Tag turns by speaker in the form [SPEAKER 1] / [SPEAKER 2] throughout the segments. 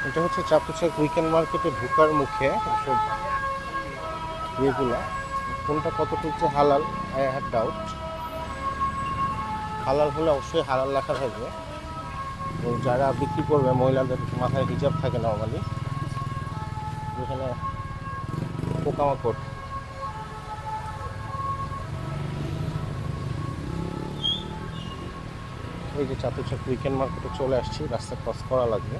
[SPEAKER 1] এটা হচ্ছে চাপুচাক উইকেন্ড মার্কেটে ঢোকার মুখে এসব ইয়েগুলা। কোনটা কতটুকু যে হালাল, আই হ্যাভ ডাউট। হালাল হলে অবশ্যই হালাল লেখা থাকবে, এবং যারা বিক্রি করবে মহিলাদের মাথায় হিজাব থাকে নর্মালি, যেখানে পোকামাকড়। এই যে চাতুচাক উইকেন্ড মার্কেটে চলে আসছি, রাস্তা ক্রস করা লাগবে।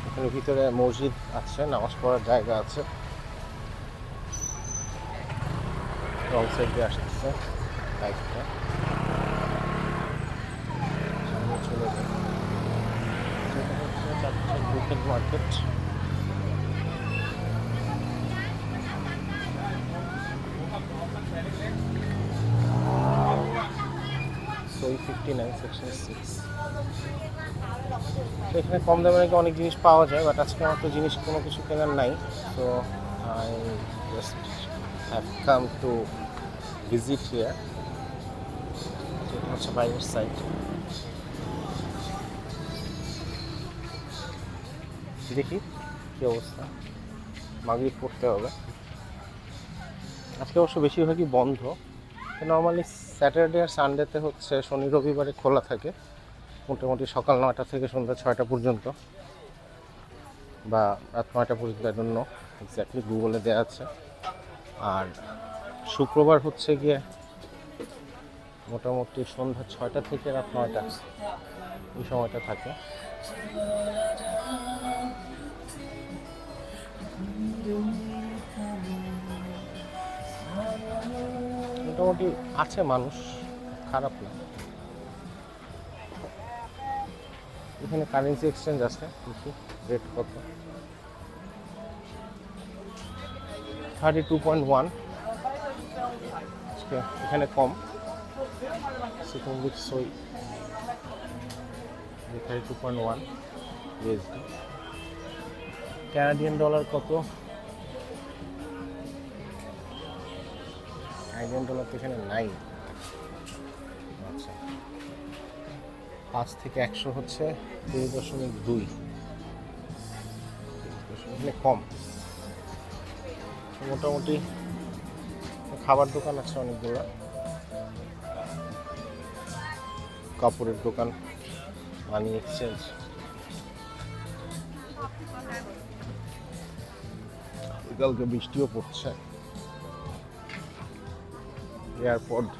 [SPEAKER 1] এখানে ভিতরে মসজিদ আছে, নামাজ পড়ার জায়গা আছে। রং সাইড দিয়ে আসতেছে বাইকটা, সামনে চলে যায়। যেটা হচ্ছে চাতুচাক উইকেন্ড মার্কেট। সই 59 সেকশন 6। তো এখানে কম দামে নাকি অনেক জিনিস পাওয়া যায়, বাট আজকে আমার তো জিনিস কোনো কিছু কেনার নাই। So I just have come to visit here. এটা হচ্ছে বাইরের সাইড। দেখি কী অবস্থা, মাগরিব পড়তে হবে। আজকে অবশ্য বেশিরভাগই বন্ধ। নর্মালি স্যাটারডে আর সানডেতে হচ্ছে, শনি রবিবারে খোলা থাকে মোটামুটি সকাল 9টা থেকে সন্ধ্যা 6টা পর্যন্ত, বা রাত 9টা পর্যন্ত, জন্য এক্স্যাক্টলি গুগলে দেওয়া আছে। আর শুক্রবার হচ্ছে গিয়ে মোটামুটি সন্ধ্যা 6টা থেকে রাত 9টা, এই সময়টা থাকে। মোটামুটি আছে মানুষ, খারাপ না। এখানে কারেন্সি এক্সচেঞ্জ আছে, দেখি রেট কত। 32.1 এখানে কম। সুকুমবিট সই 32.1 ইউএসডি। ক্যানাডিয়ান ডলার কত? ক্যানাডিয়ান ডলার তো এখানে নাই। আচ্ছা, 5 থেকে 100 হচ্ছে 2.2। এখানে কম। মোটামুটি খাবার দোকান আছে অনেকগুলো, কাপড়ের দোকান, মানি এক্সচেঞ্জ। কালকে বৃষ্টিও পড়ছে। এয়ারপোর্ট